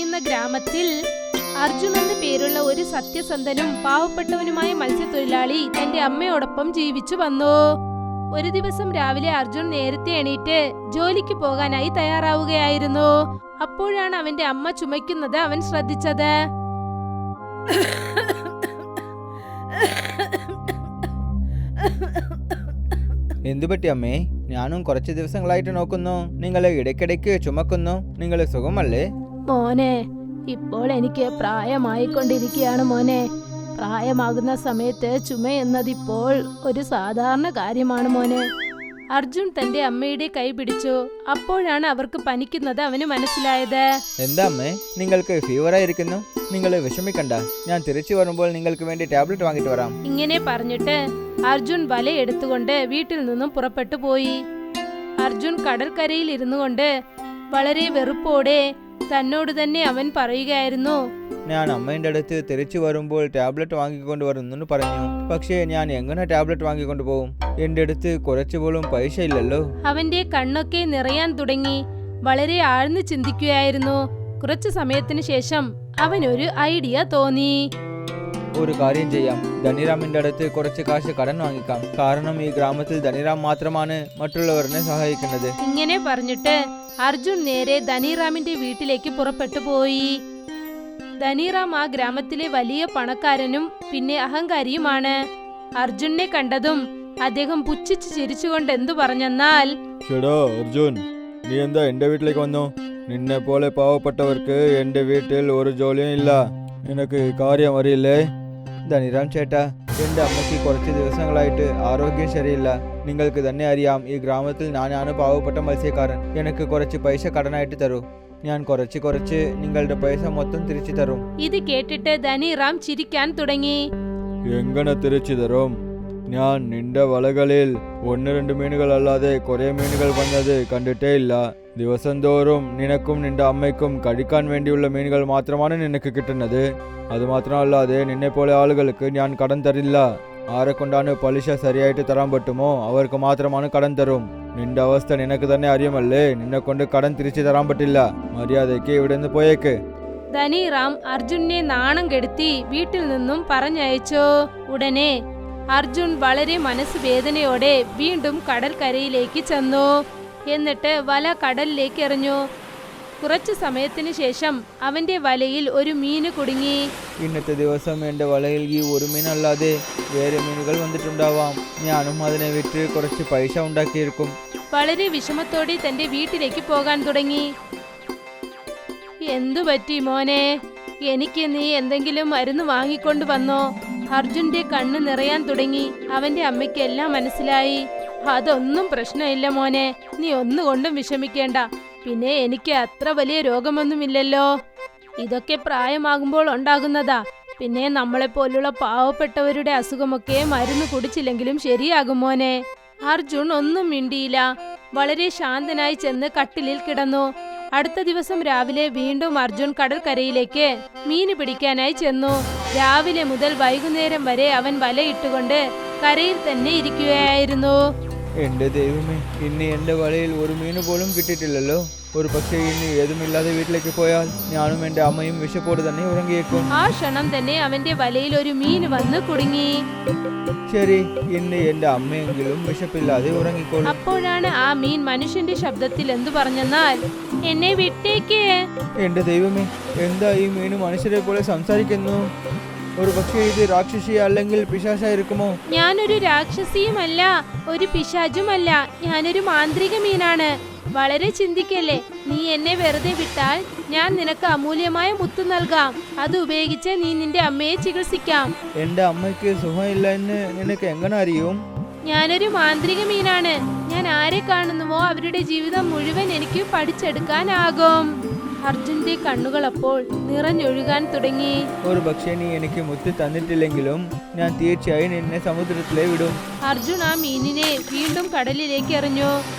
പറയുന്ന ഗ്രാമത്തിൽ അർജുൻ എന്ന പേരുള്ള ഒരു സത്യസന്ധനും പാവപ്പെട്ടവനുമായ മത്സ്യത്തൊഴിലാളി തന്റെ അമ്മയോടൊപ്പം ജീവിച്ചു വന്നു. ഒരു ദിവസം രാവിലെ അർജുൻ നേരത്തെ എണീറ്റ് ജോലിക്ക് പോകാനായി തയ്യാറാവുകയായിരുന്നു. അപ്പോഴാണ് അവന്റെ അമ്മ ചുമയ്ക്കുന്നത് അവൻ ശ്രദ്ധിച്ചത്. എന്തുപറ്റി അമ്മേ? ഞാനും കുറച്ച് ദിവസങ്ങളായിട്ട് നോക്കുന്നു, നിങ്ങളെ ഇടയ്ക്കിടയ്ക്ക് ചുമക്കുന്നു. നിങ്ങൾ സുഖമല്ലേ? മോനെ, ഇപ്പോൾ എനിക്ക് പ്രായമായിക്കൊണ്ടിരിക്കുകയാണ് മോനെ. പ്രായമാകുന്ന സമയത്ത് ചുമ എന്നതിപ്പോൾ ഒരു സാധാരണ കാര്യമാണ് മോനെ. അർജുൻ തന്റെ അമ്മയുടെ കൈ പിടിച്ചു. അപ്പോഴാണ് അവർക്ക് പനിക്കുന്നത് അവന് മനസ്സിലായത്. എന്താ അമ്മേ, നിങ്ങൾക്ക് ഫീവർ ആയിരിക്കുന്നു? നിങ്ങൾ വിഷമിക്കണ്ട, ഞാൻ തിരിച്ചു വരുമ്പോൾ നിങ്ങൾക്ക് വേണ്ടി ടാബ്ലറ്റ് വാങ്ങിട്ട് വരാം. ഇങ്ങനെ പറഞ്ഞിട്ട് അർജുൻ വല എടുത്തുകൊണ്ട് വീട്ടിൽ നിന്നും പുറപ്പെട്ടു പോയി. അർജുൻ കടൽക്കരയിൽ ഇരുന്നു കൊണ്ട് വളരെ വെറുപ്പോടെ തന്നോട് തന്നെ അവൻ പറയുകയായിരുന്നു, ഞാൻ അമ്മേന്റെ അടുത്ത് തിരിച്ചു വരുമ്പോൾ ടാബ്ലറ്റ് വാങ്ങിക്കൊണ്ട് വരുന്നു പറഞ്ഞു. പക്ഷേ ഞാൻ എങ്ങനെ ടാബ്ലറ്റ് വാങ്ങിക്കൊണ്ട് പോകും? എന്റെ അടുത്ത് കുറച്ചു പോലും പൈസ ഇല്ലല്ലോ. അവന്റെ കണ്ണൊക്കെ നിറയാൻ തുടങ്ങി. വളരെ ആഴ്ന്നു ചിന്തിക്കുകയായിരുന്നു. കുറച്ചു സമയത്തിന് ശേഷം അവനൊരു ഐഡിയ തോന്നി. ഒരു കാര്യം ചെയ്യാം, ധനിറാമിന്റെ അടുത്ത് കുറച്ച് കാശ് കടൻ വാങ്ങിക്കാം. കാരണം ഈ ഗ്രാമത്തിൽ ധനിറാം മാത്രമാണ് മറ്റുള്ളവരെ സഹായിക്കുന്നത്. ഇങ്ങനെ പറഞ്ഞിട്ട് അർജുൻ നേരെ ധനിറാമിന്റെ വീട്ടിലേക്ക് പുറപ്പെട്ടു പോയി. ധനിറാം ആ ഗ്രാമത്തിലെ വലിയ പണക്കാരനും പിന്നെ അഹങ്കാരിയുമാണ്. അർജുനെ കണ്ടതും അദ്ദേഹം പുച്ഛിച്ച് ചിരിച്ചുകൊണ്ട് എന്തു പറഞ്ഞെന്നാൽ, ചേടാ അർജുൻ, നീ എന്താ എന്റെ വീട്ടിലേക്ക് വന്നു? നിന്നെ പോലെ പാവപ്പെട്ടവർക്ക് എന്റെ വീട്ടിൽ ഒരു ജോലിയും ഇല്ല. നിനക്ക് കാര്യം അറിയില്ലേ? ധനിറാം ചേട്ടാ, എന്റെ അമ്മയ്ക്ക് കുറച്ച് ദിവസങ്ങളായിട്ട് ആരോഗ്യം ശരിയില്ല. നിങ്ങൾക്ക് തന്നെ അറിയാം, ഈ ഗ്രാമത്തിൽ ഞാനാണ് പാവപ്പെട്ട മത്സ്യക്കാരൻ. എനിക്ക് കുറച്ച് പൈസ കടനായിട്ട് തരൂ. ഞാൻ കുറച്ച് നിങ്ങളുടെ പൈസ മൊത്തം തിരിച്ചു തരും. ഇത് കേട്ടിട്ട് ധനിറാം ചിരിക്കാൻ തുടങ്ങി. എങ്ങനെ തിരിച്ചു തരും? ഞാൻ നിന്റെ വലകളിൽ 1-2 മീനുകൾ അല്ലാതെ കുറെ മീനുകൾ വന്നത് കണ്ടിട്ടേ ഇല്ല. ദിവസം തോറും നിനക്കും നിന്റെ അമ്മയ്ക്കും കഴിക്കാൻ വേണ്ടിയുള്ള മീനുകൾ മാത്രമാണ് നിനക്ക് കിട്ടുന്നത്. അതുമാത്രമല്ലാതെ നിന്നെ പോലെ ആളുകൾക്ക് ഞാൻ കടം തരില്ല. ആരെ കൊണ്ടാണ് പലിശ ശരിയായിട്ട് തരാൻ പറ്റുമോ അവർക്ക് മാത്രമാണ് കടം തരും. നിന്റെ അവസ്ഥ നിനക്ക് തന്നെ അറിയുമല്ലേ? നിന്നെ കൊണ്ട് കടം തിരിച്ചു തരാൻ പറ്റില്ല. മര്യാദയ്ക്ക് ഇവിടെ നിന്ന് പോയേക്ക്. ധനിറാം അർജുനെ നാണം കെടുത്തി വീട്ടിൽ നിന്നും പറഞ്ഞയച്ചു. ഉടനെ അർജുൻ വളരെ മനസ്സ് വേദനയോടെ വീണ്ടും കടൽക്കരയിലേക്ക് ചെന്നു. എന്നിട്ട് വല കടലിലേക്ക് എറിഞ്ഞു. കുറച്ചു സമയത്തിന് ശേഷം അവന്റെ വലയിൽ ഒരു മീന് കുടുങ്ങി. ഇന്നത്തെ ദിവസം എന്റെ വലയിൽ ഈ ഒരു മീനല്ലാതെ വേറെ മീനുകൾ വന്നിട്ടുണ്ടാവാം. ഞാനും അതിനെ വിറ്റ് കുറച്ച് പൈസ ഉണ്ടാക്കിയിരിക്കും. വളരെ വിഷമത്തോടെ തന്റെ വീട്ടിലേക്ക് പോകാൻ തുടങ്ങി. എന്തു പറ്റി മോനെ? എനിക്ക് നീ എന്തെങ്കിലും മരുന്ന് വാങ്ങിക്കൊണ്ട് വന്നോ? അർജുന്റെ കണ്ണ് നിറയാൻ തുടങ്ങി. അവന്റെ അമ്മയ്ക്ക് എല്ലാം മനസ്സിലായി. അതൊന്നും പ്രശ്നമില്ല മോനെ, നീ ഒന്നുകൊണ്ടും വിഷമിക്കേണ്ട. പിന്നെ എനിക്ക് അത്ര വലിയ രോഗമൊന്നുമില്ലല്ലോ. ഇതൊക്കെ പ്രായമാകുമ്പോൾ ഉണ്ടാകുന്നതാ. പിന്നെ നമ്മളെപ്പോലുള്ള പാവപ്പെട്ടവരുടെ അസുഖമൊക്കെ മരുന്ന് കുടിച്ചില്ലെങ്കിലും ശരിയാകും മോനെ. അർജുൻ ഒന്നും മിണ്ടിയില്ല. വളരെ ശാന്തനായി ചെന്ന് കട്ടിലിൽ കിടന്നു. അടുത്ത ദിവസം രാവിലെ വീണ്ടും അർജുൻ കടൽക്കരയിലേക്ക് മീന് പിടിക്കാനായി ചെന്നു. രാവിലെ മുതൽ വൈകുന്നേരം വരെ അവൻ വലയിട്ടുകൊണ്ട് കരയിൽ തന്നെ ഇരിക്കുകയായിരുന്നു. എന്റെ ദൈവമേ, ഇന്ന് എന്റെ വലയിൽ ഒരു മീന് പോലും കിട്ടിയിട്ടില്ലല്ലോ. ഒരു പക്ഷേ ഇന്ന് ഏതുമില്ലാതെ വീട്ടിലേക്ക് പോയാൽ ഞാനും എന്റെ അമ്മയും വിശപ്പോട് തന്നെ ഉറങ്ങിയേക്കും. ആ ക്ഷണം തന്നെ അവന്റെ വലയിൽ ഒരു മീൻ വന്ന് കുടുങ്ങി. ശരി, ഇന്ന് എന്റെ അമ്മയെങ്കിലും വിശപ്പില്ലാതെ ഉറങ്ങിക്കോളും. അപ്പോഴാണ് ആ മീൻ മനുഷ്യന്റെ ശബ്ദത്തിൽ എന്തു പറഞ്ഞെന്നാൽ, എന്നെ വിട്ടേക്ക്. എന്റെ ദൈവമേ, എന്താ ഈ മീന് മനുഷ്യരെ പോലെ സംസാരിക്കുന്നു? ഒരു പക്ഷേ ഇത് രാക്ഷസി അല്ലെങ്കിൽ പിശാചായിരിക്കുമോ? ഞാനൊരു രാക്ഷസിയുമല്ല, ഒരു പിശാചുമല്ല. ഞാനൊരു മാന്ത്രിക മീനാണ്. വളരെ ചിന്തിക്കല്ലേ. നീ എന്നെ വെറുതെ വിട്ടാൽ ഞാൻ നിനക്ക് അമൂല്യമായ മുത്ത് നൽകാം. അത് ഉപയോഗിച്ച് നീ നിന്റെ അമ്മയെ ചികിത്സിക്കാം. എന്റെ അമ്മയ്ക്ക് സുഖമില്ല എന്ന് നിനക്ക് എങ്ങനെ അറിയും? ഞാനൊരു മാന്ത്രിക മീനാണ്. ഞാൻ ആരെ കാണുന്നുവോ അവരുടെ ജീവിതം മുഴുവൻ എനിക്ക് പഠിച്ചെടുക്കാനാകും. അർജുന്റെ കണ്ണുകൾ അപ്പോൾ നിറഞ്ഞൊഴുകാൻ തുടങ്ങി. ഒരു പക്ഷേ നീ എനിക്ക് മുത്ത് തന്നിട്ടില്ലെങ്കിലും ഞാൻ തീർച്ചയായും നിന്നെ സമുദ്രത്തിലേ വിടും. അർജുൻ ആ മീനിനെ വീണ്ടും കടലിലേക്ക് എറിഞ്ഞു.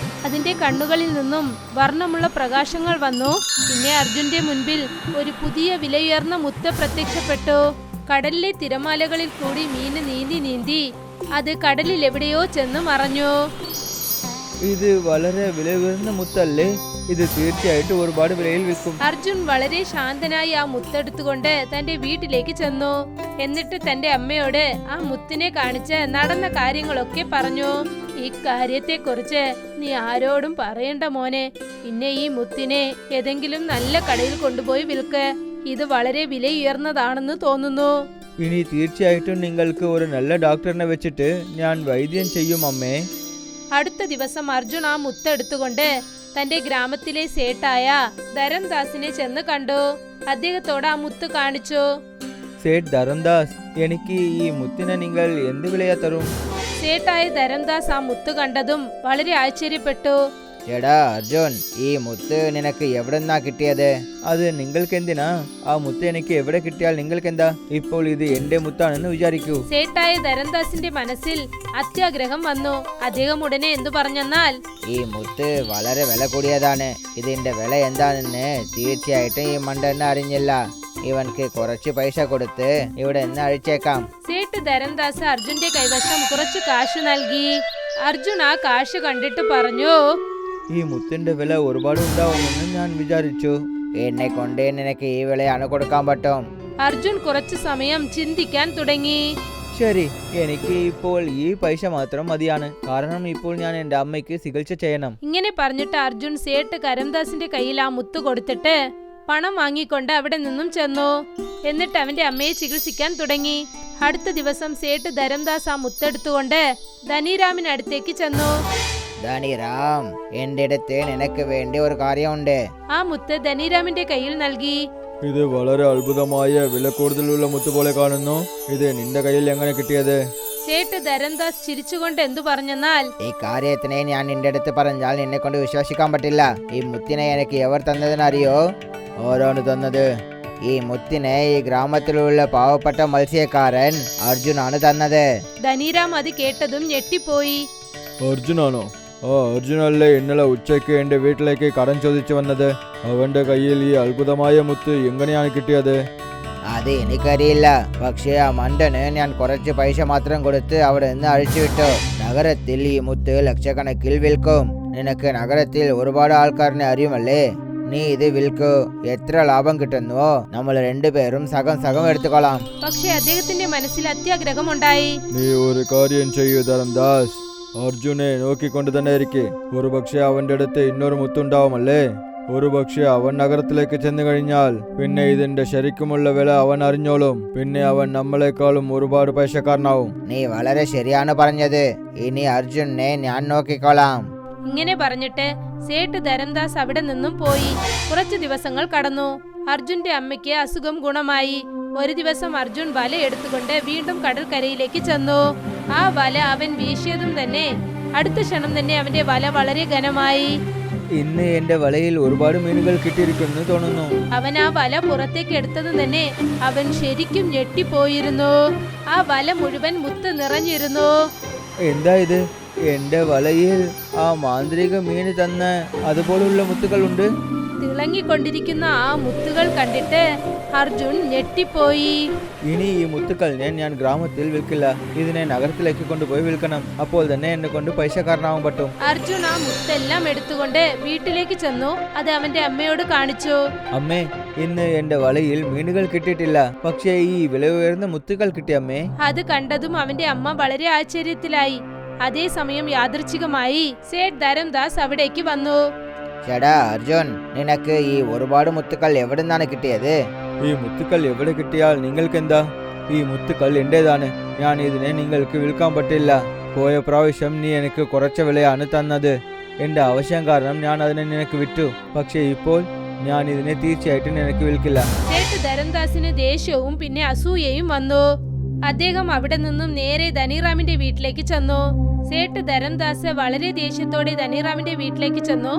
അതിന്റെ കണ്ണുകളിൽ നിന്നും വർണ്ണമുള്ള പ്രകാശങ്ങൾ വന്നു. പിന്നെ അർജുന്റെ മുൻപിൽ ഒരു പുതിയ വിലയുയർന്ന മുത്ത് പ്രത്യക്ഷപ്പെട്ടു. കടലിലെ തിരമാലകളിൽ കൂടി മീന് നീന്തി അത് കടലിൽ എവിടെയോ ചെന്ന് മറഞ്ഞു. ഇത് വളരെ വിലയുയർന്ന മുത്തല്ലേ? ഇത് തീർച്ചയായിട്ടും ഒരുപാട് വിലയിൽ വിൽക്കും. അർജുൻ വളരെ ശാന്തനായി ആ മുത്തെടുത്തുകൊണ്ട് തന്റെ വീട്ടിലേക്ക് ചെന്നു. എന്നിട്ട് തന്റെ അമ്മയോട് ആ മുത്തിനെ കാണിച്ച് നടന്ന കാര്യങ്ങളൊക്കെ പറഞ്ഞു. ഈ കാര്യത്തെ കുറിച്ച് നീ ആരോടും പറയണ്ട മോനെ. പിന്നെ ഈ മുത്തിനെ ഏതെങ്കിലും നല്ല കടയിൽ കൊണ്ടുപോയി വിൽക്ക്. ഇത് വളരെ വിലയുയർന്നതാണെന്ന് തോന്നുന്നു. ഇനി തീർച്ചയായിട്ടും നിങ്ങൾക്ക് ഒരു നല്ല ഡോക്ടറിനെ വെച്ചിട്ട് ഞാൻ വൈദ്യം ചെയ്യും അമ്മേ. അടുത്ത ദിവസം അർജുൻ ആ മുത്തെടുത്തുകൊണ്ട് തന്റെ ഗ്രാമത്തിലെ സേട്ടായ ധരംദാസിനെ ചെന്ന് കണ്ടു. അദ്ദേഹത്തോട് ആ മുത്ത് കാണിച്ചു. സേഠ് ധരംദാസ്, എനിക്ക് ഈ മുത്തിനെ നിങ്ങൾ എന്ത് വിലയാ തരും? സേട്ടായ ധരംദാസ് ആ മുത്ത് കണ്ടതും വളരെ ആശ്ചര്യപ്പെട്ടു. എടാ അർജുൻ, ഈ മുത്ത് നിനക്ക് എവിടെന്നാ കിട്ടിയത്? അത് നിങ്ങൾക്ക് എന്തിനാ? ആ മുത്ത് എനിക്ക് എവിടെ കിട്ടിയാൽ നിങ്ങൾക്ക് എന്താ? ഇപ്പോൾ ഇത് എന്റെ മുത്താണെന്ന് വിചാരിക്കൂ. സേട്ടായ ധരംദാസിന്റെ മനസ്സിൽ അത്യാഗ്രഹം വന്നു. അദ്ദേഹം ഉടനെ എന്തു പറഞ്ഞെന്നാൽ, ഈ മുത്ത് വളരെ വില കൂടിയതാണ്. ഇതിന്റെ വില എന്താണെന്ന് തീർച്ചയായിട്ടും ഈ മണ്ടന് അറിഞ്ഞില്ല. ഇവൻക്ക് കുറച്ച് പൈസ കൊടുത്ത് ഇവിടെ നിന്ന് അഴിച്ചേക്കാം. സേട്ട് ധരംദാസ് അർജുന്റെ കൈവശം കുറച്ച് കാശ് നൽകി. അർജുൻ ആ കാശ് കണ്ടിട്ട് പറഞ്ഞു, ഈ മുത്തിന്റെ വില ഒരുപാട് ഉണ്ടാവുമെന്ന് ഞാൻ വിചാരിച്ചു. എന്നെ കൊണ്ട് നിനക്ക് ഈ വിലയാണ് കൊടുക്കാൻ പറ്റും. അർജുൻ കുറച്ചു സമയം ചിന്തിക്കാൻ തുടങ്ങി. ശരി, എനിക്ക് ഇപ്പോൾ ഈ പൈസ മാത്രം മതിയാണ്. കാരണം ഇപ്പോൾ ഞാൻ എന്റെ അമ്മയ്ക്ക് ചികിത്സ ചെയ്യണം. ഇങ്ങനെ പറഞ്ഞിട്ട് അർജുൻ സേട്ട് ധരംദാസിന്റെ കയ്യിൽ ആ മുത്ത് കൊടുത്തിട്ട് പണം വാങ്ങിക്കൊണ്ട് അവിടെ നിന്നും ചെന്നു. എന്നിട്ട് അവന്റെ അമ്മയെ ചികിത്സിക്കാൻ തുടങ്ങി. അടുത്ത ദിവസം സേട്ട് ധരംദാസ് ആ മുത്തെടുത്തുകൊണ്ട് ധനിറാമിനടുത്തേക്ക് ചെന്നു. ധനിറാം, എന്റെ അടുത്ത് നിനക്ക് വേണ്ടി ഒരു കാര്യമുണ്ട്. ആ മുത്ത് ധനിറാമിന്റെ കയ്യിൽ നൽകി. ഇത് വളരെ അത്ഭുതമായ വില കൂടുതലുള്ള മുത്ത് പോലെ കാണുന്നു. ഇത് നിന്റെ കയ്യിൽ എങ്ങനെ കിട്ടിയത്? സേട്ട് ധരംദാസ് ചിരിച്ചുകൊണ്ട് എന്തു പറഞ്ഞെന്നാൽ, ഈ കാര്യത്തിനെ ഞാൻ നിന്റെ അടുത്ത് പറഞ്ഞാൽ നിന്നെ കൊണ്ട് വിശ്വസിക്കാൻ പറ്റില്ല. ഈ മുത്തിനെ എനിക്ക് എവർ തന്നതെന്നറിയോ? ആരാണ് തന്നത്? ഈ മുത്തിനെ ഈ ഗ്രാമത്തിലുള്ള പാവപ്പെട്ട മത്സ്യക്കാരൻ അർജുനാണ് തന്നത്. ധനിറാം അത് കേട്ടതും ഞെട്ടിപ്പോയി. അർജുനാണോ? ആ അർജുനല്ലേ ഇന്നലെ ഉച്ചയ്ക്ക് എന്റെ വീട്ടിലേക്ക് കടം ചോദിച്ചു വന്നത്. അവന്റെ കയ്യിൽ ഈ അത്ഭുതമായ മുത്ത് എങ്ങനെയാണ് കിട്ടിയത്? അത് എനിക്കറിയില്ല. പക്ഷേ ആ മണ്ടന് ഞാൻ കുറച്ച് പൈസ മാത്രം കൊടുത്ത് അവിടെ നിന്ന് അഴിച്ചുവിട്ടു. നഗരത്തിൽ ഈ മുത്ത് ലക്ഷക്കണക്കിൽ വിൽക്കും. നിനക്ക് നഗരത്തിൽ ഒരുപാട് ആൾക്കാരനെ അറിയുമല്ലേ? നീ ഇത് വിൽക്കൂ. എത്ര ലാഭം കിട്ടുന്നുവോ നമ്മൾ രണ്ടുപേരും സകം സകം എടുത്തുകൊള്ളാം. പക്ഷെ അദ്ദേഹത്തിന്റെ മനസ്സിൽ അത്യാഗ്രഹമുണ്ടായി. നീ ഒരു കാര്യം ചെയ്യൂ ധരംദാസ്. അർജുനെ നോക്കിക്കൊണ്ട് തന്നെ ഇരിക്കെ. ഒരു പക്ഷെ അവന്റെ അടുത്ത് ഇന്നൊരു മുത്തുണ്ടാവുമല്ലേ? ഒരു പക്ഷെ അവൻ നഗരത്തിലേക്ക് ചെന്നു കഴിഞ്ഞാൽ പിന്നെ ഇതിന്റെ ശരിക്കുമുള്ള വില അവൻ അറിഞ്ഞോളും. പിന്നെ അവൻ നമ്മളെക്കാളും ഒരുപാട് പൈസക്കാരനാവും. നീ വളരെ ശരിയാണ് പറഞ്ഞത്. ഇനി അർജുനെ ഞാൻ നോക്കിക്കോളാം. ഇങ്ങനെ പറഞ്ഞിട്ട് സേട്ട് ധരംദാസ് അവിടെ നിന്നും പോയി. കുറച്ചു ദിവസങ്ങൾ കടന്നു. അർജുന്റെ അമ്മയ്ക്ക് അസുഖം ഗുണമായി. ഒരു ദിവസം അർജുൻ വല എടുത്തുകൊണ്ട് വീണ്ടും കടൽക്കരയിലേക്ക് ചെന്നു. ആ വല അവൻ വീശിയതും തന്നെ അടുത്ത ക്ഷണം തന്നെ അവന്റെ വല വളരെ ഘനമായി. ഇന്ന് എന്റെ വലയിൽ ഒരുപാട് മീനുകൾ കിട്ടിയിരിക്കുന്നു തോന്നുന്നു. അവൻ ആ വല പുറത്തേക്ക് എടുത്തതും തന്നെ അവൻ ശരിക്കും ഞെട്ടിപ്പോയിരുന്നു. ആ വല മുഴുവൻ മുത്ത് നിറഞ്ഞിരുന്നു. എന്താ ഇത്? എന്റെ വലയിൽ ആ മാന്ത്രിക മീന് തന്ന അതുപോലുള്ള മുത്തുകളുണ്ട്. തിളങ്ങിക്കൊണ്ടിരിക്കുന്ന ആ മുത്തുകൾ കണ്ടിട്ട് അർജുൻ ഞെട്ടിപ്പോയി. ഇനി ഈ മുത്തുകൾ ഞാൻ ഗ്രാമത്തിൽ വിൽക്കില്ല. ഇതിനെ നഗരത്തിലേക്ക് കൊണ്ടുപോയി വിൽക്കണം. അപ്പോൾ തന്നെ എന്നെ കൊണ്ട് പൈസക്കാരനാവാൻ പറ്റും. അർജുൻ ആ മുത്തെല്ലാം എടുത്തുകൊണ്ട് വീട്ടിലേക്ക് ചെന്നു. അത് അവന്റെ അമ്മയോട് കാണിച്ചു. അമ്മേ, ഇന്ന് എന്റെ വലയിൽ മീനുകൾ കിട്ടിയിട്ടില്ല. പക്ഷേ ഈ വില ഉയർന്ന മുത്തുകൾ കിട്ടി അമ്മേ. അത് കണ്ടതും അവന്റെ അമ്മ വളരെ ആശ്ചര്യത്തിലായി. അതേസമയം യാദൃച്ഛികമായി സേഠ് ധരംദാസ് അവിടേക്ക് വന്നു. ചേടാ അർജുൻ, നിനക്ക് ഈ ഒരുപാട് മുത്തുകൾ എവിടെ നിന്നാണ് കിട്ടിയത്? ഈ മുത്തുകൾ എവിടെ കിട്ടിയാൽ നിങ്ങൾക്കെന്താ? ഈ മുത്തുകൾ എന്റേതാണ്. ഞാൻ ഇതിനെ നിങ്ങൾക്ക് വിൽക്കാൻ പറ്റില്ല. പോയ പ്രാവശ്യം നീ എനിക്ക് കുറച്ച വിലയാണ് തന്നത്. എന്റെ ആവശ്യം കാരണം ഞാൻ അതിനെ നിനക്ക് വിറ്റു. പക്ഷേ ഇപ്പോൾ ഞാൻ ഇതിനെ തീർച്ചയായിട്ടും നിനക്ക് വിൽക്കില്ല. സേഠ് ധരംദാസിന് ദേഷ്യവും പിന്നെ അസൂയയും വന്നു. അദ്ദേഹം അവിടെ നിന്നും നേരെ ധനിറാമിന്റെ വീട്ടിലേക്ക് ചെന്നു. സേട്ട് ധരംദാസ് വളരെ ദേഷ്യത്തോടെ ധനിറാമിന്റെ വീട്ടിലേക്ക് ചെന്നു.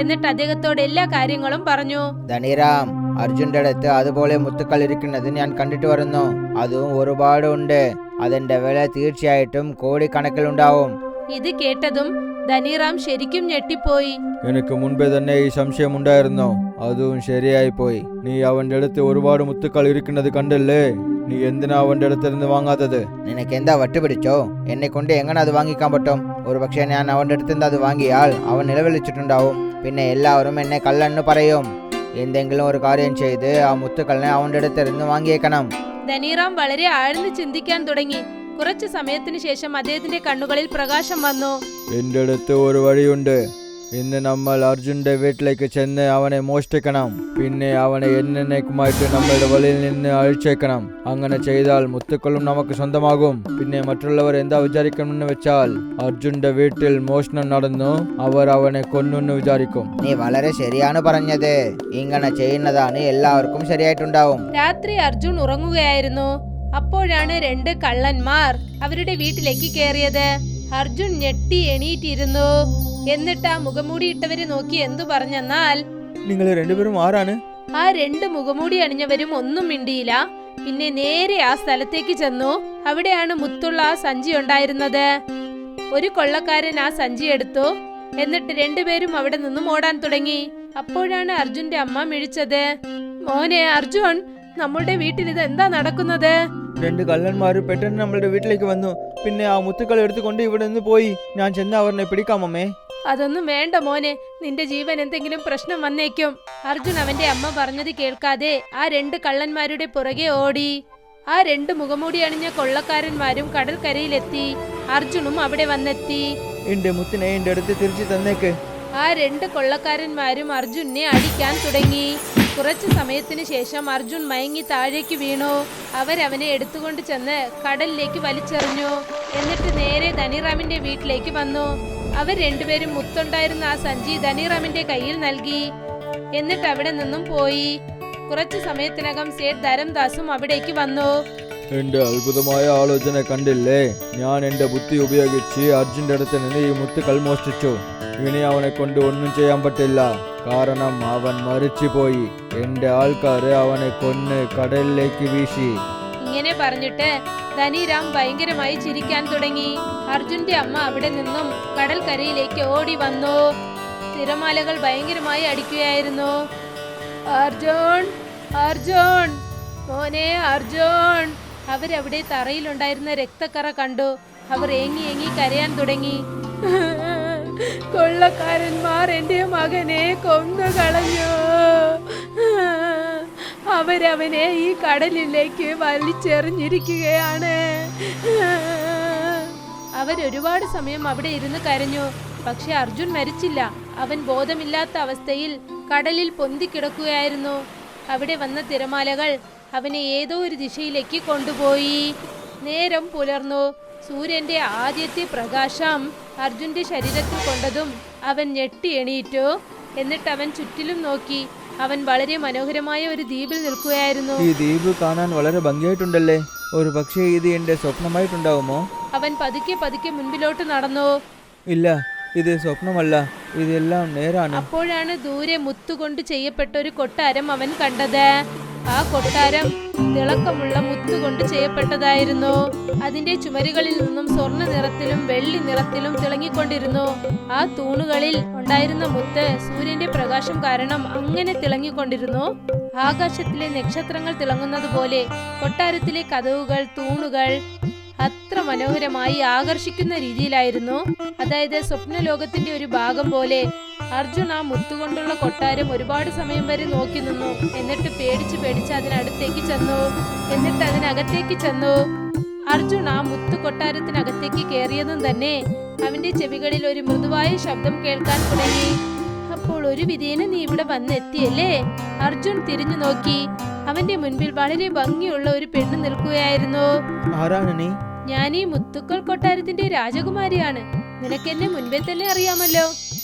എന്നിട്ട് അദ്ദേഹത്തോട് എല്ലാ കാര്യങ്ങളും പറഞ്ഞു. ധനിറാം, അർജുന്റെ അടുത്ത് അതുപോലെ മുത്തുക്കൾ ഇരിക്കുന്നത് ഞാൻ കണ്ടിട്ട് വരുന്നു. അതും ഒരുപാട് ഉണ്ട്. അതിന്റെ വില തീർച്ചയായിട്ടും കോടിക്കണക്കിലുണ്ടാവും. ഇത് കേട്ടതും ധനിറാം ശരിക്കും ഞെട്ടിപ്പോയി. എനിക്ക് മുൻപേ തന്നെ ഈ സംശയം ഉണ്ടായിരുന്നോ? അതും ശരിയായി പോയി. നീ അവന്റെ അടുത്ത് ഒരുപാട് മുത്തുക്കൾ ഇരിക്കുന്നത് കണ്ടല്ലേ? നീ എന്തിനാ അവന്റെ അടുത്തിരുന്ന് വാങ്ങാത്തത്? നിനക്ക് എന്താ വട്ടുപിടിച്ചോ? എന്നെ കൊണ്ട് എങ്ങനെ അത് വാങ്ങിക്കാൻ പറ്റും? ഒരുപക്ഷെ ഞാൻ അവൻ്റെ അടുത്ത് നിന്ന് അത് വാങ്ങിയാൽ അവൻ നിലവിളിച്ചിട്ടുണ്ടാവും. പിന്നെ എല്ലാവരും എന്നെ കള്ളെന്ന് പറയും. എന്തെങ്കിലും ഒരു കാര്യം ചെയ്ത് ആ മുത്തുക്കളെ അവൻ്റെ അടുത്തിരുന്ന് വാങ്ങിയേക്കണം. ധനീറാം വളരെ ആഴ്ന്ന് ചിന്തിക്കാൻ തുടങ്ങി. കുറച്ചു സമയത്തിന് ശേഷം അദ്ദേഹത്തിന്റെ കണ്ണുകളിൽ പ്രകാശം വന്നു. എൻ്റെ അടുത്ത് ഒരു വഴിയുണ്ട്. ഇന്ന് നമ്മൾ അർജുൻ്റെ വീട്ടിലേക്ക് ചെന്ന് അവനെ മോഷ്ടിക്കണം. പിന്നെ അവനെ എന്നേക്കുമായിട്ട് നമ്മളുടെ വഴിയിൽ നിന്ന് അഴിച്ചേക്കണം. അങ്ങനെ ചെയ്താൽ മുത്തുക്കളും നമുക്ക് സ്വന്തമാകും. പിന്നെ മറ്റുള്ളവർ എന്താ വിചാരിക്കണമെന്ന് വെച്ചാൽ അർജുൻ്റെ വീട്ടിൽ മോഷണം നടന്നു, അവർ അവനെ കൊന്നെന്ന് വിചാരിക്കും. നീ വളരെ ശരിയാണ് പറഞ്ഞത്. ഇങ്ങനെ ചെയ്യുന്നതാണ് എല്ലാവർക്കും ശരിയായിട്ടുണ്ടാവും. രാത്രി അർജുൻ ഉറങ്ങുകയായിരുന്നു. അപ്പോഴാണ് 2 കള്ളന്മാർ അവരുടെ വീട്ടിലേക്ക് കയറിയത്. അർജുൻ ഞെട്ടി എണീറ്റിരുന്നു. എന്നിട്ട് ആ മുഖംമൂടി ഇട്ടവരെ നോക്കി എന്തു പറഞ്ഞെന്നാൽ, നിങ്ങൾ രണ്ടുപേരും ആരാണ്? ആ 2 മുഖംമൂടി അണിഞ്ഞവരും ഒന്നും മിണ്ടിയില്ല. പിന്നെ നേരെ ആ സ്ഥലത്തേക്ക് ചെന്നു. അവിടെയാണ് മുത്തുള്ള ആ സഞ്ചി ഉണ്ടായിരുന്നത്. ഒരു കൊള്ളക്കാരൻ ആ സഞ്ചി എടുത്തു. എന്നിട്ട് 2 പേരും അവിടെ നിന്നും ഓടാൻ തുടങ്ങി. അപ്പോഴാണ് അർജുന്റെ അമ്മ മിഴിച്ചത്. മോനെ അർജുൻ, നമ്മളുടെ വീട്ടിൽ ഇത് എന്താ നടക്കുന്നത്? 2 കള്ളന്മാർ പെട്ടെന്ന് നമ്മളുടെ വീട്ടിലേക്ക് വന്നു. പിന്നെ ആ മുത്തുക്കൾ എടുത്തുകൊണ്ട് ഇവിടെ നിന്ന് പോയി. ഞാൻ ചെന്ന് അവരെ പിടിക്കാമമ്മേ. അതൊന്നും വേണ്ട മോനെ, നിന്റെ ജീവൻ എന്തെങ്കിലും പ്രശ്നം വന്നേക്കും. അർജുൻ അവന്റെ അമ്മ പറഞ്ഞത് കേൾക്കാതെ ആ 2 കള്ളന്മാരുടെ പുറകെ ഓടി. ആ 2 മുഖംമൂടി അണിഞ്ഞ കൊള്ളക്കാരന്മാരും കടൽക്കരയിലെത്തി. അർജുനും അവിടെ വന്നെത്തി. എന്റെ മുത്തിനെ എന്റെ അടുത്ത് തിരിച്ചു തന്നേക്ക്. ആ 2 കൊള്ളക്കാരന്മാരും അർജുനെ അടിക്കാൻ തുടങ്ങി. കുറച്ചു സമയത്തിന് ശേഷം അർജുൻ മയങ്ങി താഴേക്ക് വീണു. അവരവനെ എടുത്തുകൊണ്ട് ചെന്ന് കടലിലേക്ക് വലിച്ചെറിഞ്ഞു. എന്നിട്ട് നേരെ ധനിറാമിന്റെ വീട്ടിലേക്ക് വന്നു. അവർ 2 പേരും മുത്തുണ്ടായിരുന്ന ആ സഞ്ചി ധനിറാമിന്റെ കയ്യിൽ നൽകി. എന്നിട്ട് അവിടെ നിന്നും പോയി. കുറച്ചു സമയത്തിനകം സേഠ് ധരംദാസും അവിടേക്ക് വന്നു. എന്റെ അത്ഭുതമായ ആലോചന കണ്ടില്ലേ? ഞാൻ എന്റെ ബുദ്ധി ഉപയോഗിച്ച് അർജുന്റെ അടുത്ത് നിന്ന് ഈ മുത്തുകൾ മോഷ്ടിച്ചു. ഇനി അവനെ കൊണ്ട് ഒന്നും ചെയ്യാൻ പറ്റില്ല, കാരണം അവൻ മരിച്ചുപോയി. എന്റെ ആൾക്കാര് അവനെ കൊന്ന് കടലിലേക്ക് വീശി. ഇങ്ങനെ പറഞ്ഞിട്ട് ധനിറാം ഭയങ്കരമായി ചിരിക്കാൻ തുടങ്ങി. അർജുന്റെ അമ്മ അവിടെ നിന്നും കടൽക്കരയിലേക്ക് ഓടി വന്നു. തിരമാലകൾ ഭയങ്കരമായി അടിക്കുകയായിരുന്നു. അർജുൻ, അർജുൻ, മോനെ അർജുൻ. അവരവിടെ തറയിലുണ്ടായിരുന്ന രക്തക്കറ കണ്ടു. അവർ ഏങ്ങി ഏങ്ങി കരയാൻ തുടങ്ങി. കൊള്ളക്കാരന്മാർ എന്റെ മകനെ കൊന്നു കളഞ്ഞു. അവരവനെ ഈ കടലിലേക്ക് വലിച്ചെറിഞ്ഞിരിക്കുകയാണ്. അവരൊരുപാട് സമയം അവിടെ ഇരുന്ന് കരഞ്ഞു. പക്ഷെ അർജുൻ മരിച്ചില്ല. അവൻ ബോധമില്ലാത്ത അവസ്ഥയിൽ കടലിൽ പൊന്തിക്കിടക്കുകയായിരുന്നു. അവിടെ വന്ന തിരമാലകൾ അവനെ ഏതോ ഒരു ദിശയിലേക്ക് കൊണ്ടുപോയി. നേരം പുലർന്നു. സൂര്യന്റെ ആദ്യത്തെ പ്രകാശം അർജുന്റെ ശരീരത്തിൽ കൊണ്ടതും അവൻ ഞെട്ടി എണീറ്റു. എന്നിട്ട് അവൻ ചുറ്റിലും നോക്കി. അവൻ വളരെ മനോഹരമായ ഒരു ദ്വീപിൽ നിൽക്കുകയായിരുന്നു. ഈ ദ്വീപ് കാണാൻ വളരെ ഭംഗിയായിട്ടുണ്ടല്ലേ? ഒരു പക്ഷേ ഇത് എന്റെ സ്വപ്നമായിട്ടുണ്ടാവുമോ? അവൻ പതുക്കെ പതുക്കെ മുൻപിലോട്ട് നടന്നു. ഇല്ല, ഇത് സ്വപ്നമല്ല, ഇതെല്ലാം നേരാണ്. അപ്പോഴാണ് ദൂരെ മുത്തുകൊണ്ട് ചെയ്യപ്പെട്ട ഒരു കൊട്ടാരം അവൻ കണ്ടത്. ആ കൊട്ടാരം തിളക്കമുള്ള മുത്തുകൊണ്ട് ചെയ്യപ്പെട്ടതായിരുന്നു. അതിന്റെ ചുമരുകളിൽ നിന്നും സ്വർണ്ണ നിറത്തിലും വെള്ളി നിറത്തിലും തിളങ്ങിക്കൊണ്ടിരുന്നു. ആ തൂണുകളിൽ ഉണ്ടായിരുന്ന മുത്ത് സൂര്യന്റെ പ്രകാശം കാരണം അങ്ങനെ തിളങ്ങിക്കൊണ്ടിരുന്നു. ആകാശത്തിലെ നക്ഷത്രങ്ങൾ തിളങ്ങുന്നത് പോലെ കൊട്ടാരത്തിലെ കതവുകൾ, തൂണുകൾ അത്ര മനോഹരമായി ആകർഷിക്കുന്ന രീതിയിലായിരുന്നു. അതായത് സ്വപ്നലോകത്തിന്റെ ഒരു ഭാഗം പോലെ. അർജുൻ ആ മുത്തുകൊണ്ടുള്ള കൊട്ടാരം ഒരുപാട് സമയം വരെ നോക്കി നിന്നു. എന്നിട്ട് പേടിച്ച് അതിനടുത്തേക്ക് ചെന്നു. എന്നിട്ട് അതിനകത്തേക്ക് ചെന്നു. അർജുൻ ആ മുത്തു കൊട്ടാരത്തിനകത്തേക്ക് കയറിയതും തന്നെ അവന്റെ ചെവികളിൽ ഒരു മൃദുവായ ശബ്ദം കേൾക്കാൻ തുടങ്ങി. അപ്പോൾ ഒരു വിധേന നീ ഇവിടെ വന്നെത്തിയല്ലേ? അർജുൻ തിരിഞ്ഞു നോക്കി. അവന്റെ മുൻപിൽ വളരെ ഭംഗിയുള്ള ഒരു പെണ്ണ് നിൽക്കുകയായിരുന്നു. ആരാണ് നീ? ഞാൻ ഈ മുത്തുക്കൾ കൊട്ടാരത്തിന്റെ രാജകുമാരിയാണ്. നിനക്കെന്നെ മുൻപേ തന്നെ അറിയാമല്ലോ.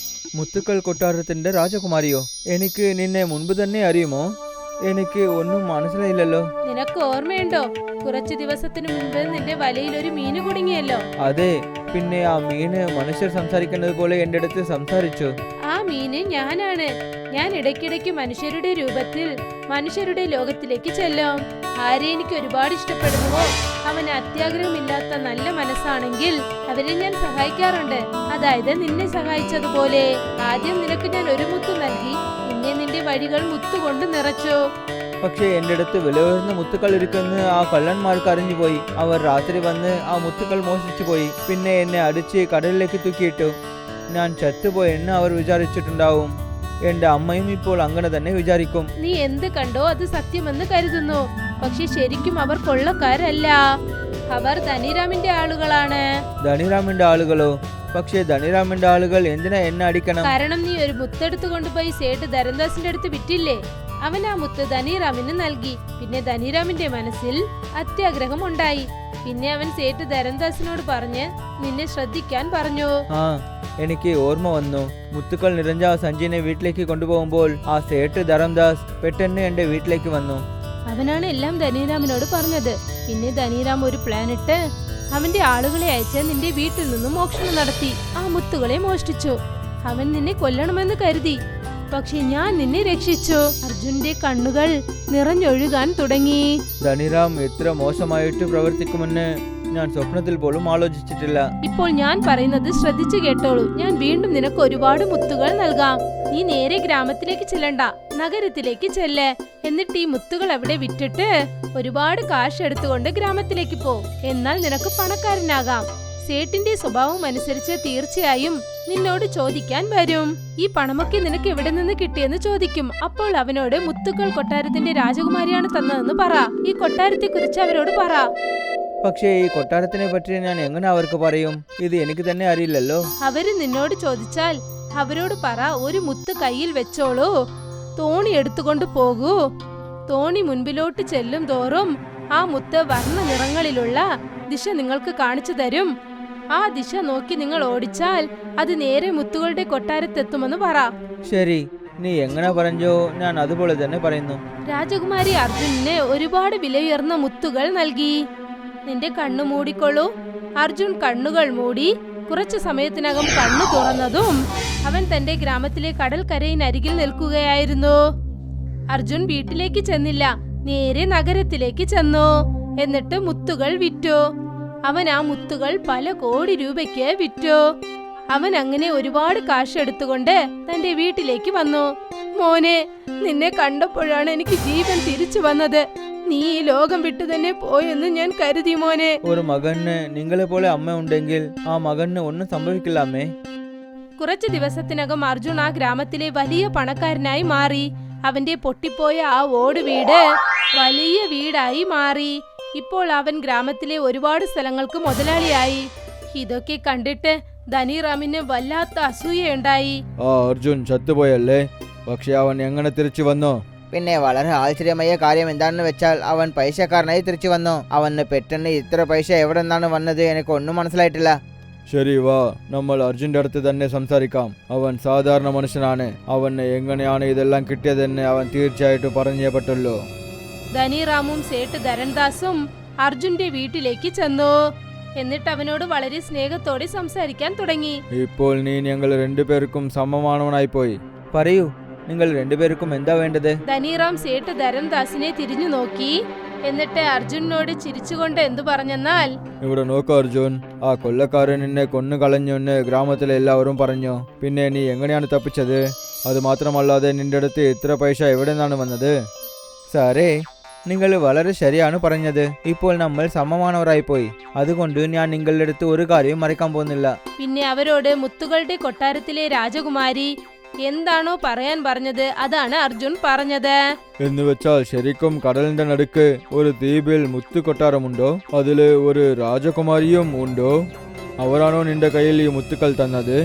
മുത്തുക്കൾ കൊട്ടാരത്തിന്റെ രാജകുമാരിയോ? എനിക്ക് നിന്നെ മുൻപ് തന്നെ അറിയുമോ? എനിക്ക് ഒന്നും മനസ്സിലായില്ലല്ലോ. നിനക്ക് ഓർമ്മയുണ്ടോ? കുറച്ചു ദിവസത്തിന് മുൻപ് നിന്റെ വലയിൽ ഒരു മീന് കുടുങ്ങിയല്ലോ. അതെ, പിന്നെ ആ മീന് മനുഷ്യർ സംസാരിക്കുന്നത് പോലെ എന്റെ അടുത്ത് സംസാരിച്ചു. ആ മീന് ഞാനാണ്. ഞാൻ ഇടയ്ക്കിടയ്ക്ക് മനുഷ്യരുടെ രൂപത്തിൽ മനുഷ്യരുടെ ലോകത്തിലേക്ക് ചെല്ലും. ആരെ എനിക്ക് ഒരുപാട് ഇഷ്ടപ്പെടുന്നുവോ, അവന് അത്യാഗ്രഹമില്ലാത്ത നല്ല മനസ്സാണെങ്കിൽ അവരെ ഞാൻ സഹായിക്കാറുണ്ട്. അതായത് നിന്നെ സഹായിച്ചതുപോലെ. ആദ്യം നിനക്ക് ഞാൻ ഒരു മുത്ത് നൽകി, പിന്നെ നിന്റെ വഴികൾ മുത്തുകൊണ്ട് നിറച്ചു. പക്ഷേ എൻ്റെ അടുത്ത് വിലയുയർന്ന മുത്തുക്കൾ ഇരിക്കുന്ന ആ കള്ളന്മാർക്ക് അറിഞ്ഞുപോയി. അവർ രാത്രി വന്ന് ആ മുത്തുക്കൾ മോഷ്ടിച്ചു പോയി. പിന്നെ എന്നെ അടിച്ച് കടലിലേക്ക് തൂക്കിയിട്ടു. ഞാൻ ചത്തുപോയെന്ന് അവർ വിചാരിച്ചിട്ടുണ്ടാവും. എൻ്റെ അമ്മയും ഇപ്പോൾ അങ്ങനെ തന്നെ വിചാരിക്കും. നീ എന്ത് കണ്ടോ അത് സത്യമെന്ന് കരുതുന്നു. പക്ഷെ ശരിക്കും അവർ കൊള്ളക്കാരല്ല. അവർ ധനിറാമിന്റെ ആളുകളാണ്. ധനിറാമിന്റെ ആളുകളോ? പക്ഷേ ധനിറാമിന്റെ ആളുകൾ എന്തിനാ എന്നെ അടിക്കണം? കാരണം നീ ഒരു മുത്തെടുത്ത് കൊണ്ടുപോയി സേട്ട് ധരംദാസിന്റെ അടുത്ത് വിറ്റില്ലേ? അവൻ ആ മുത്ത് ധനിറാമിന് നൽകി. പിന്നെ ധനിറാമിന്റെ മനസ്സിൽ അത്യാഗ്രഹം ഉണ്ടായി. പിന്നെ അവൻ സേട്ട് ധരംദാസിനോട് പറഞ്ഞ് നിന്നെ ശ്രദ്ധിക്കാൻ പറഞ്ഞു. ആ, എനിക്ക് ഓർമ്മ വന്നു. മുത്തുക്കൾ നിറഞ്ഞ ആ സഞ്ജയനെ വീട്ടിലേക്ക് കൊണ്ടുപോകുമ്പോൾ ആ സേട്ട് ധരംദാസ് പെട്ടെന്ന് എന്റെ വീട്ടിലേക്ക് വന്നു. അവനാണ് എല്ലാം ധനിറാമിനോട് പറഞ്ഞത്. പിന്നെ ധനിറാം ഒരു പ്ലാൻ ഇട്ട് അവന്റെ ആളുകളെ അയച്ച് നിന്റെ വീട്ടിൽ നിന്നും മോഷണം നടത്തി ആ മുത്തുകളെ മോഷ്ടിച്ചു. അവൻ നിന്നെ കൊല്ലണമെന്ന് കരുതി. പക്ഷെ ഞാൻ നിന്നെ രക്ഷിച്ചു. അർജുന്റെ കണ്ണുകൾ നിറഞ്ഞൊഴുകാൻ തുടങ്ങി. ധനിറാം എത്ര മോശമായിട്ട് പ്രവർത്തിക്കുമെന്ന് ഞാൻ സ്വപ്നത്തിൽ പോലും ആലോചിച്ചിട്ടില്ല. ഇപ്പോൾ ഞാൻ പറയുന്നത് ശ്രദ്ധിച്ചു കേട്ടോളൂ. ഞാൻ വീണ്ടും നിനക്ക് ഒരുപാട് മുത്തുകൾ നൽകാം. നീ നേരെ ഗ്രാമത്തിലേക്ക് ചെല്ലണ്ട, നഗരത്തിലേക്ക് ചെല്ല്. എന്നിട്ട് ഈ മുത്തുകൾ അവിടെ വിറ്റിട്ട് ഒരുപാട് കാശ് എടുത്തുകൊണ്ട് ഗ്രാമത്തിലേക്ക് പോ. എന്നാൽ നിനക്ക് പണക്കാരനാകാം. സേട്ടിന്റെ സ്വഭാവം അനുസരിച്ച് തീർച്ചയായും നിന്നോട് ചോദിക്കാൻ വരും. ഈ പണമൊക്കെ നിനക്ക് എവിടെ നിന്ന് കിട്ടിയെന്ന് ചോദിക്കും. അപ്പോൾ അവനോട് മുത്തുക്കൾ കൊട്ടാരത്തിന്റെ രാജകുമാരിയാണ് തന്നതെന്ന് പറ. ഈ കൊട്ടാരത്തെ കുറിച്ച് അവരോട് പറ. പക്ഷേ ഈ കൊട്ടാരത്തിനെ പറ്റി ഞാൻ എങ്ങനെ അവർക്ക് പറയും? ഇത് എനിക്ക് തന്നെ അറിയില്ലല്ലോ. അവര് നിന്നോട് ചോദിച്ചാൽ അവരോട് പറ, ഒരു മുത്ത് കയ്യിൽ വെച്ചോളൂ, തോണി എടുത്തുകൊണ്ട് പോകൂ. തോണി മുൻപിലോട്ട് ചെല്ലും തോറും ആ മുത്ത് വർണ്ണ നിറങ്ങളിലുള്ള ദിശ നിങ്ങൾക്ക് കാണിച്ചു തരും. ആ ദിശ നോക്കി നിങ്ങൾ ഓടിച്ചാൽ അത് നേരെ മുത്തുകളുടെ കൊട്ടാരത്തെത്തുമെന്ന് പറ. ശരി, നീ എങ്ങനെ പറഞ്ഞോ ഞാൻ അതുപോലെ തന്നെ പറയുന്നു. രാജകുമാരി അർജുനന് ഒരുപാട് വിലയുയർന്ന മുത്തുകൾ നൽകി. നിന്റെ കണ്ണു മൂടിക്കൊള്ളൂ. അർജുൻ കണ്ണുകൾ മൂടി. കുറച്ചു സമയത്തിനകം കണ്ണു തുറന്നതും അവൻ തന്റെ ഗ്രാമത്തിലെ കടൽക്കരയിനരികിൽ നിൽക്കുകയായിരുന്നു. അർജുൻ വീട്ടിലേക്ക് ചെന്നില്ല, നേരെ നഗരത്തിലേക്ക് ചെന്നു. എന്നിട്ട് മുത്തുകൾ വിറ്റു. അവൻ ആ മുത്തുകൾ പല കോടി രൂപയ്ക്ക് വിറ്റു. അവൻ അങ്ങനെ ഒരുപാട് കാശ് എടുത്തുകൊണ്ട് തന്റെ വീട്ടിലേക്ക് വന്നു. മോനെ, നിന്നെ കണ്ടപ്പോഴാണ് എനിക്ക് ജീവൻ തിരിച്ചു വന്നത്. നീ ഈ ലോകം വിട്ടു തന്നെ പോയെന്ന് ഞാൻ കരുതി മോനെ. ഒരു മകന് നിങ്ങളെ പോലെ അമ്മ ഉണ്ടെങ്കിൽ ആ മകന് ഒന്നും സംഭവിക്കില്ല അമ്മേ. കുറച്ചു ദിവസത്തിനകം അർജുൻ ആ ഗ്രാമത്തിലെ വലിയ പണക്കാരനായി മാറി. അവന്റെ പൊട്ടിപ്പോയ ആ ഓട് വീട് വലിയ വീടായി മാറി. ഇപ്പോൾ അവൻ ഗ്രാമത്തിലെ ഒരുപാട് സ്ഥലങ്ങൾക്ക് മുതലാളിയായി. ഇതൊക്കെ കണ്ടിട്ട് ധനിറാമിന് വല്ലാത്ത അസൂയയുണ്ടായി. ആ അർജുൻ ചത്തുപോയല്ലേ? പക്ഷെ അവൻ എങ്ങനെ തിരിച്ചു വന്നോ? പിന്നെ വളരെ ആശ്ചര്യമായ കാര്യം എന്താണെന്ന് വെച്ചാൽ അവൻ പൈസക്കാരനായി തിരിച്ചു വന്നു. അവന് പെട്ടെന്ന് ഇത്ര പൈസ എവിടെ നിന്നാണ് വന്നത് എനിക്ക് ഒന്നും മനസ്സിലായിട്ടില്ല. ശരി, വാ നമ്മൾ അർജുൻ്റെ അടുത്ത് തന്നെ സംസാരിക്കാം. അവൻ സാധാരണ മനുഷ്യനാണ്. അവന് എങ്ങനെയാണ് ഇതെല്ലാം കിട്ടിയതെന്ന് അവൻ തീർച്ചയായിട്ടും പറഞ്ഞേ പറ്റുള്ളൂ. ധനിറാമും സേട്ട് ധരൺദാസും അർജുന്റെ വീട്ടിലേക്ക് ചെന്നു. എന്നിട്ട് അവനോട് വളരെ സ്നേഹത്തോടെ സംസാരിക്കാൻ തുടങ്ങി. ഇപ്പോൾ നീ ഞങ്ങൾ രണ്ടുപേർക്കും സമമാനവനായി പോയി. പറയൂ, നിങ്ങൾ രണ്ടുപേർക്കും എന്താ വേണ്ടത്? ധനിറാം സേട്ട് ധരംദാസിനെ തിരിഞ്ഞു നോക്കി. എന്നിട്ട് അർജുനോട് ചിരിച്ചുകൊണ്ട് എന്തു പറഞ്ഞെന്നാൽ, ഇവിടെ നോക്കൂ അർജുൻ, ആ കൊല്ലക്കാരൻ നിന്നെ കൊന്നു കളഞ്ഞെന്ന് ഗ്രാമത്തിലെ എല്ലാവരും പറഞ്ഞു. പിന്നെ നീ എങ്ങനെയാണ് തപ്പിച്ചത്? അത് മാത്രമല്ലാതെ നിന്റെ അടുത്ത് ഇത്ര പൈസ എവിടെ നിന്നാണ് വന്നത്? സാറേ, നിങ്ങൾ വളരെ ശരിയാണ് പറഞ്ഞത്. ഇപ്പോൾ നമ്മൾ സമമാനവരായി പോയി. അതുകൊണ്ട് ഞാൻ നിങ്ങളുടെ അടുത്ത് ഒരു കാര്യവും മറക്കാൻ പോകുന്നില്ല. പിന്നെ അവരോട് മുത്തുകളുടെ കൊട്ടാരത്തിലെ രാജകുമാരി എന്താണോ പറയാൻ പറഞ്ഞത് അതാണ് അർജുൻ പറഞ്ഞത്. എന്ന് വെച്ചാൽ ശരിക്കും കടലിന്റെ നടുക്ക് ഒരു ദ്വീപിൽ മുത്തു കൊട്ടാരമുണ്ടോ? അതില് ഒരു രാജകുമാരിയും ഉണ്ടോ? അവരാണോ നിന്റെ കയ്യിൽ ഈ മുത്തുക്കൾ തന്നത്?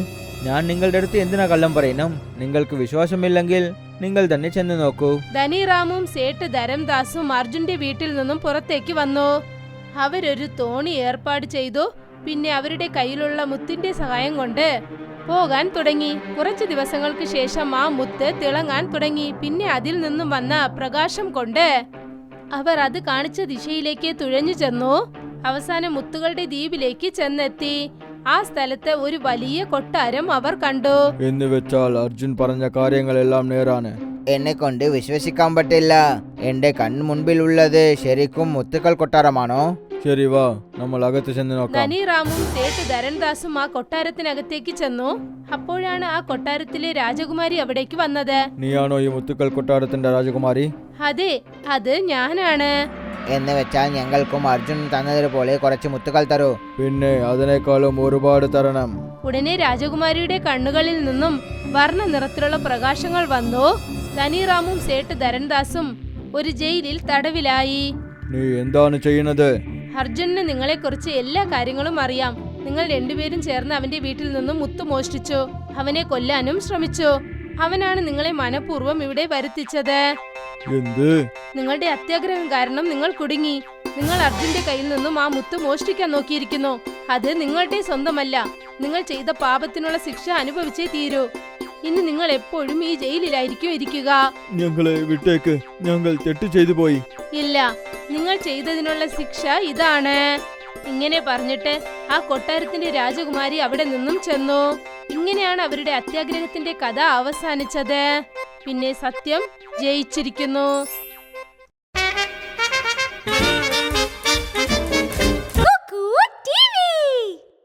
ഞാൻ നിങ്ങളുടെ അടുത്ത് എന്തിനാ കള്ളം പറയണം? നിങ്ങൾക്ക് വിശ്വാസമില്ലെങ്കിൽ നിങ്ങൾ തന്നെ ചെന്ന് നോക്കൂ. ധനിറാമും സേട്ട് ധരംദാസും അർജുന്റെ വീട്ടിൽ നിന്നും പുറത്തേക്ക് വന്നു. അവരൊരു തോണി ഏർപ്പാട് ചെയ്തു. പിന്നെ അവരുടെ കയ്യിലുള്ള മുത്തിന്റെ സഹായം കൊണ്ട് പോകാൻ തുടങ്ങി. കുറച്ചു ദിവസങ്ങൾക്ക് ശേഷം ആ മുത്ത് തിളങ്ങാൻ തുടങ്ങി. പിന്നെ അതിൽ നിന്നും വന്ന പ്രകാശം കൊണ്ട് അവർ അത് കാണിച്ച ദിശയിലേക്ക് തുഴഞ്ഞു ചെന്നു. അവസാനം മുത്തുകളുടെ ദ്വീപിലേക്ക് ചെന്നെത്തി. ആ സ്ഥലത്ത് ഒരു വലിയ കൊട്ടാരം അവർ കണ്ടു. എന്ന് വെച്ചാൽ അർജുൻ പറഞ്ഞ കാര്യങ്ങളെല്ലാം നേരാണ്. എന്നെ കൊണ്ട് വിശ്വസിക്കാൻ പറ്റില്ല. എന്റെ കൺമുൻപിലുള്ളത് ശരിക്കും മുത്തുക്കൾ കൊട്ടാരമാണോ? ശരി വാ, നമ്മൾ അകത്ത് ചെന്ന് നോക്കാം. ധനിറാമും സേട്ട് ധരൺദാസും ആ കൊട്ടാരത്തിനകത്തേക്ക് ചെന്നു. അപ്പോഴാണ് ആ കൊട്ടാരത്തിലെ രാജകുമാരി അവിടേക്ക് വന്നത്. നീയാണോ ഈ മുത്തുക്കൽ കൊട്ടാരത്തിന്റെ രാജകുമാരി? അതെ, അത് ഞാനാണ്. എന്ന് വെച്ചാൽ ഞങ്ങൾക്കും അർജുൻ തന്നതുപോലെ കുറച്ച് മുത്തുകൾ തരൂ. പിന്നെ അതിനേക്കാളും ഒരുപാട് തരണം. ഉടനെ രാജകുമാരിയുടെ കണ്ണുകളിൽ നിന്നും വർണ്ണ നിറത്തിലുള്ള പ്രകാശങ്ങൾ വന്നു. ധനിറാമും സേട്ട് ധരൺദാസും ഒരു ജയിലിൽ തടവിലായി. നീ എന്താണ് ചെയ്യുന്നത്? അർജുനന് നിങ്ങളെക്കുറിച്ച് എല്ലാ കാര്യങ്ങളും അറിയാം. നിങ്ങൾ രണ്ടുപേരും ചേർന്ന് അവന്റെ വീട്ടിൽ നിന്നും മുത്ത് മോഷ്ടിച്ചു. അവനെ കൊല്ലാനും ശ്രമിച്ചു. അവനാണ് നിങ്ങളെ മനഃപൂർവ്വം ഇവിടെ വരുത്തിച്ചത്. എന്ത്? നിങ്ങളുടെ അത്യാഗ്രഹം കാരണം നിങ്ങൾ കുടുങ്ങി. നിങ്ങൾ അർജുന്റെ കയ്യിൽ നിന്നും ആ മുത്ത് മോഷ്ടിക്കാൻ നോക്കിയിരിക്കുന്നു. അത് നിങ്ങളുടെ സ്വന്തമല്ല. നിങ്ങൾ ചെയ്ത പാപത്തിനുള്ള ശിക്ഷ അനുഭവിച്ചേ തീരൂ. ഇനി നിങ്ങൾ എപ്പോഴും ഈ ജയിലിലായിരിക്കും ഇരിക്കുക. ഞങ്ങളെ വിട്ടേക്ക്, ഞങ്ങൾ തെറ്റ് ചെയ്തു പോയി. ഇല്ല, നിങ്ങൾ ചെയ്തതിനുള്ള ശിക്ഷ ഇതാണ്. ഇങ്ങനെ പറഞ്ഞിട്ട് ആ കൊട്ടാരത്തിന്റെ രാജകുമാരി അവിടെ നിന്നും ചെന്നു. ഇങ്ങനെയാണ് അവരുടെ അത്യാഗ്രഹത്തിന്റെ കഥ അവസാനിച്ചത്. പിന്നെ സത്യം ജയിച്ചിരിക്കുന്നു.